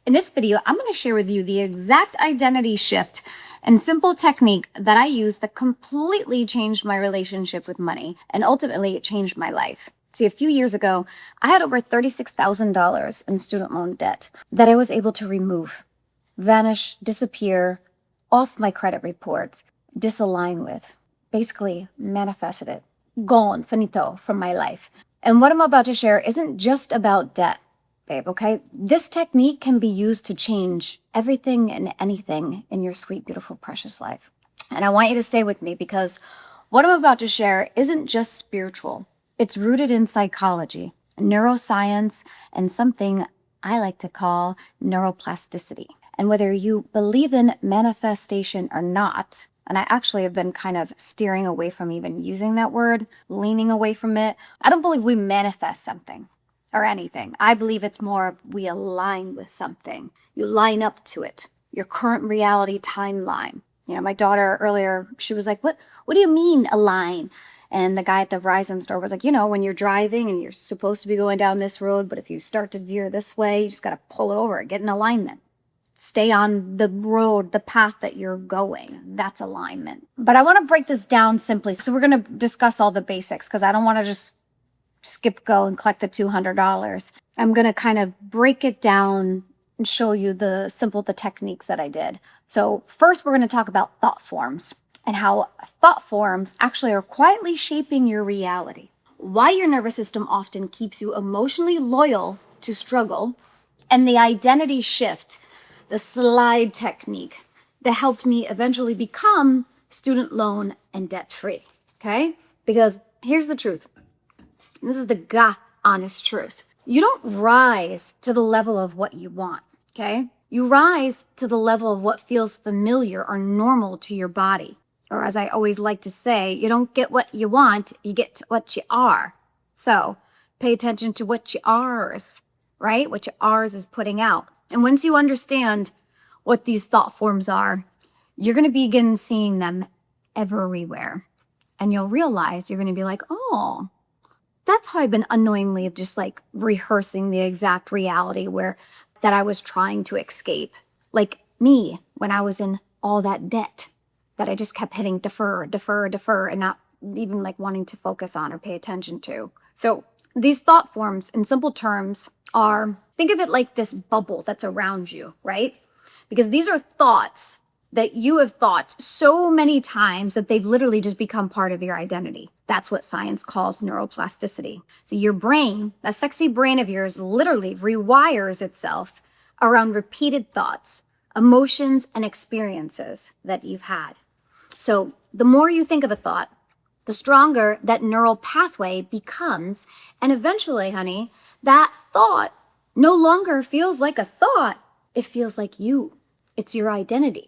In this video, I'm going to share with you the exact identity shift and simple technique that I used that completely changed my relationship with money, and ultimately it changed my life. See, a few years ago, I had over $36,000 in student loan debt that I was able to remove, vanish, disappear off my credit reports, disalign with, basically manifested it, gone, finito from my life. And what I'm about to share isn't just about debt, babe, okay? This technique can be used to change everything and anything in your sweet, beautiful, precious life. And I want you to stay with me because what I'm about to share isn't just spiritual. It's rooted in psychology, neuroscience, and something I like to call neuroplasticity. And whether you believe in manifestation or not, and I actually have been kind of steering away from even using that word, leaning away from it. I don't believe we manifest something or anything. I believe it's more of we align with something. You line up to it, your current reality timeline. You know, my daughter earlier, she was like, what do you mean align? And the guy at the Verizon store was like, you know, when you're driving and you're supposed to be going down this road, but if you start to veer this way, you just got to pull it over, get in alignment. Stay on the road, the path that you're going. That's alignment. But I want to break this down simply. So we're going to discuss all the basics because I don't want to just skip go and collect the $200. I'm going to kind of break it down and show you the techniques that I did. So first we're going to talk about thought forms and how thought forms actually are quietly shaping your reality. Why your nervous system often keeps you emotionally loyal to struggle, and the identity shift, the slide technique that helped me eventually become student loan and debt free. Okay? Because here's the truth. This is the honest truth. You don't rise to the level of what you want. Okay? You rise to the level of what feels familiar or normal to your body. Or as I always like to say, you don't get what you want, you get what you are. So pay attention to what you are's, right? What your are's is putting out. And once you understand what these thought forms are, you're going to begin seeing them everywhere. And you'll realize you're going to be like, oh, that's how I've been unknowingly just like rehearsing the exact reality that I was trying to escape. Like me when I was in all that debt that I just kept hitting defer, and not even like wanting to focus on or pay attention to. So these thought forms in simple terms are, think of it like this bubble that's around you, right? Because these are thoughts that you have thought so many times that they've literally just become part of your identity. That's what science calls neuroplasticity. So your brain, that sexy brain of yours, literally rewires itself around repeated thoughts, emotions, and experiences that you've had. So the more you think of a thought, the stronger that neural pathway becomes. And eventually, honey, that thought no longer feels like a thought. It feels like you. It's your identity.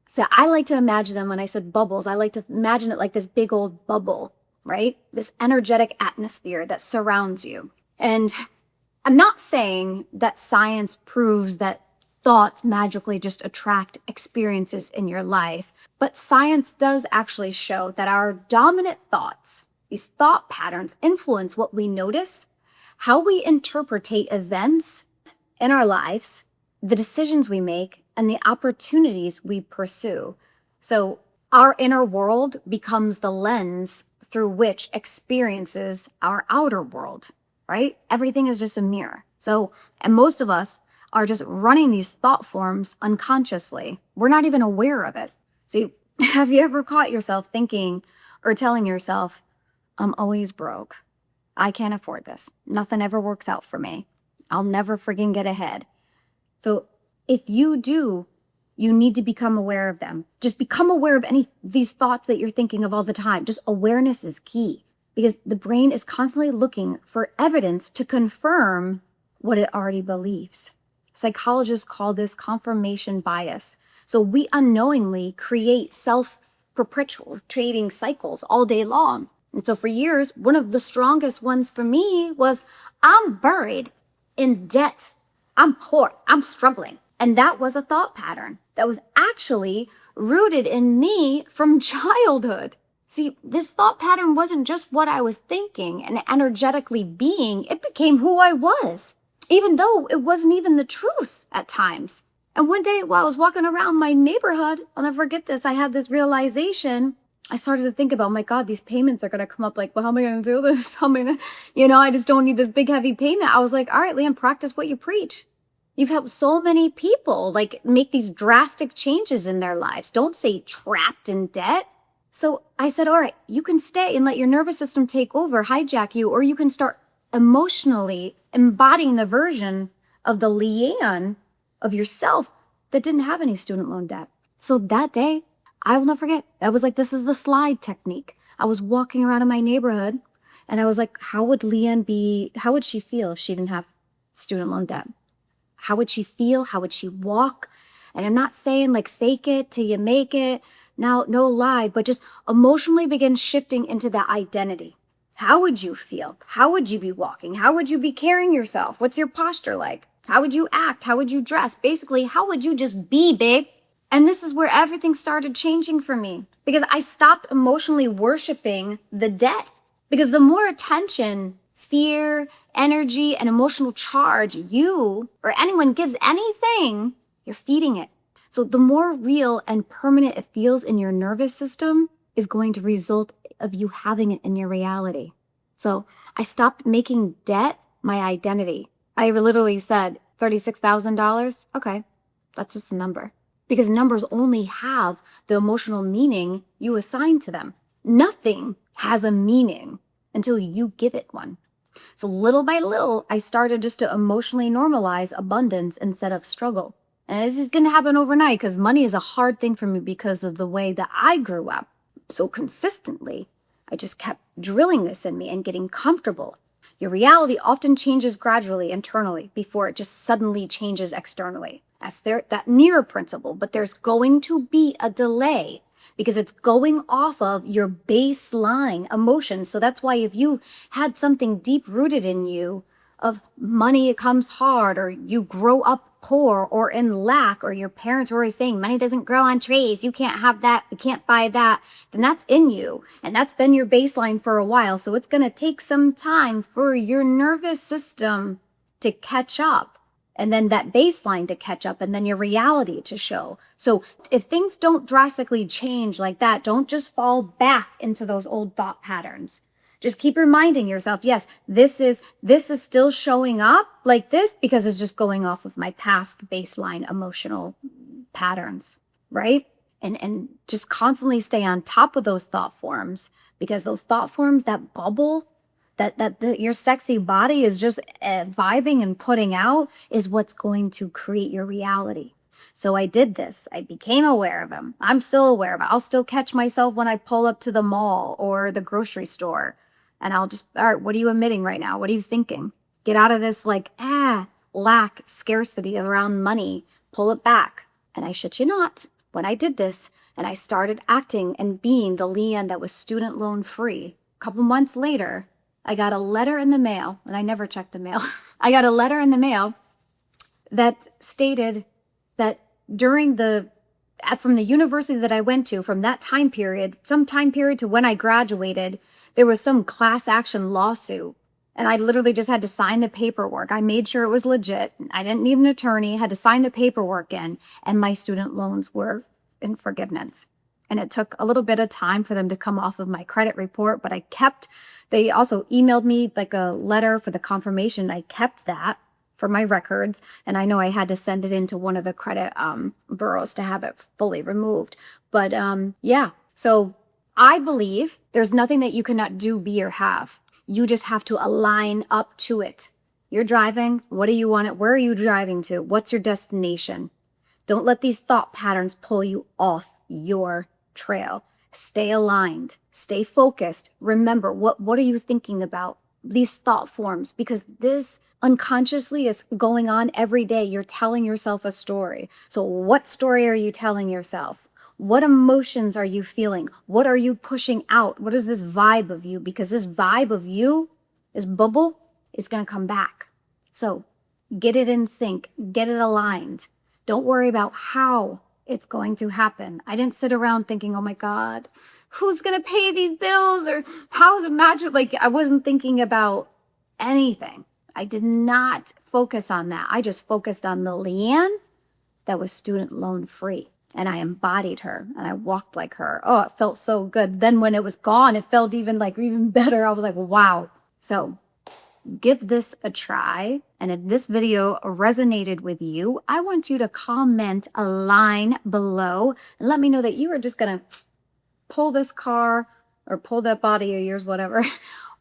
So I like to imagine them when I said bubbles. I like to imagine it like this big old bubble, right? This energetic atmosphere that surrounds you. And I'm not saying that science proves that thoughts magically just attract experiences in your life, but science does actually show that our dominant thoughts, these thought patterns, influence what we notice, how we interpretate events in our lives, the decisions we make, and the opportunities we pursue. So our inner world becomes the lens through which experiences our outer world, right? Everything is just a mirror. So, and most of us are just running these thought forms unconsciously. We're not even aware of it. See, have you ever caught yourself thinking or telling yourself, I'm always broke. I can't afford this. Nothing ever works out for me. I'll never friggin' get ahead. So if you do, you need to become aware of them. Just become aware of these thoughts that you're thinking of all the time. Just awareness is key because the brain is constantly looking for evidence to confirm what it already believes. Psychologists call this confirmation bias. So we unknowingly create self-perpetuating cycles all day long. And so for years, one of the strongest ones for me was, I'm buried in debt. I'm poor. I'm struggling. And that was a thought pattern that was actually rooted in me from childhood. See, this thought pattern wasn't just what I was thinking and energetically being. It became who I was. even though it wasn't even the truth at times. And one day while I was walking around my neighborhood, I'll never forget this, I had this realization. I started to think about, oh my God, these payments are going to come up. Like, well, how am I going to do this? How am I going to, I just don't need this big, heavy payment. I was like, all right, Leanne, practice what you preach. You've helped so many people like make these drastic changes in their lives. Don't say trapped in debt. So I said, all right, you can stay and let your nervous system take over, hijack you, or you can start emotionally embodying the version of the Leanne of yourself that didn't have any student loan debt. So that day, I will never forget. I was like, this is the slide technique. I was walking around in my neighborhood and I was like, how would she feel if she didn't have student loan debt? How would she feel? How would she walk? And I'm not saying like fake it till you make it. Now, no lie, but just emotionally begin shifting into that identity. How would you feel? How would you be walking? How would you be carrying yourself? What's your posture like? How would you act? How would you dress? Basically, how would you just be, babe? And this is where everything started changing for me because I stopped emotionally worshiping the debt. Because the more attention, fear, energy, and emotional charge you or anyone gives anything, you're feeding it. So the more real and permanent it feels in your nervous system is going to result of you having it in your reality. So I stopped making debt my identity. I literally said $36,000. Okay, that's just a number. Because numbers only have the emotional meaning you assign to them. Nothing has a meaning until you give it one. So little by little, I started just to emotionally normalize abundance instead of struggle. And this just didn't happen overnight because money is a hard thing for me because of the way that I grew up. So consistently, I just kept drilling this in me and getting comfortable. Your reality often changes gradually internally before it just suddenly changes externally. That's that mirror principle, but there's going to be a delay because it's going off of your baseline emotions. So that's why if you had something deep rooted in you of money, it comes hard, or you grow up poor or in lack, or your parents were always saying money doesn't grow on trees, you can't have that, you can't buy that, then that's in you. And that's been your baseline for a while. So it's going to take some time for your nervous system to catch up. And then that baseline to catch up, and then your reality to show. So if things don't drastically change like that, don't just fall back into those old thought patterns. Just keep reminding yourself, yes, this is still showing up like this because it's just going off of my past baseline emotional patterns, right? And just constantly stay on top of those thought forms because those thought forms, that bubble, your sexy body is just vibing and putting out is what's going to create your reality. So I did this. I became aware of them. I'm still aware of it. I'll still catch myself when I pull up to the mall or the grocery store. And I'll just, all right, what are you emitting right now? What are you thinking? Get out of this lack, scarcity around money. Pull it back. And I shit you not, when I did this and I started acting and being the Leanne that was student loan free, a couple months later, I got a letter in the mail, and I never checked the mail. I got a letter in the mail that stated that from the university that I went to, from that time period, some time period to when I graduated, there was some class action lawsuit. And I literally just had to sign the paperwork. I made sure it was legit. I didn't need an attorney, had to sign the paperwork in, and my student loans were in forgiveness. And it took a little bit of time for them to come off of my credit report, but they also emailed me like a letter for the confirmation. I kept that for my records, and I know I had to send it into one of the credit bureaus to have it fully removed. But yeah, so I believe there's nothing that you cannot do, be, or have. You just have to align up to it. You're driving. What do you want it? Where are you driving to? What's your destination? Don't let these thought patterns pull you off your trail. Stay aligned. Stay focused. Remember, what are you thinking about? These thought forms, because this unconsciously is going on every day. You're telling yourself a story. So what story are you telling yourself? What emotions are you feeling? What are you pushing out? What is this vibe of you? Because this vibe of you, this bubble, is going to come back. So get it in sync. Get it aligned. Don't worry about how it's going to happen. I didn't sit around thinking, oh my God, who's going to pay these bills? Or how is it magic? Like, I wasn't thinking about anything. I did not focus on that. I just focused on the Leanne that was student loan free. And I embodied her and I walked like her. Oh, it felt so good. Then when it was gone, it felt even better. I was like, wow. So give this a try. And if this video resonated with you, I want you to comment a line below and let me know that you are just going to pull this car or pull that body of yours, whatever,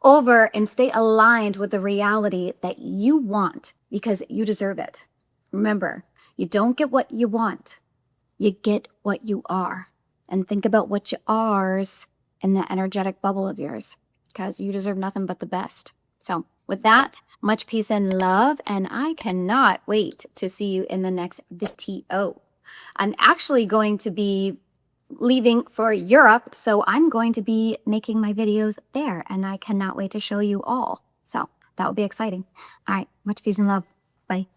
over and stay aligned with the reality that you want because you deserve it. Remember, you don't get what you want. You get what you are. And think about what you are's in the energetic bubble of yours because you deserve nothing but the best. So with that, much peace and love. And I cannot wait to see you in the next video. I'm actually going to be leaving for Europe, so I'm going to be making my videos there. And I cannot wait to show you all. So that will be exciting. All right, much peace and love. Bye.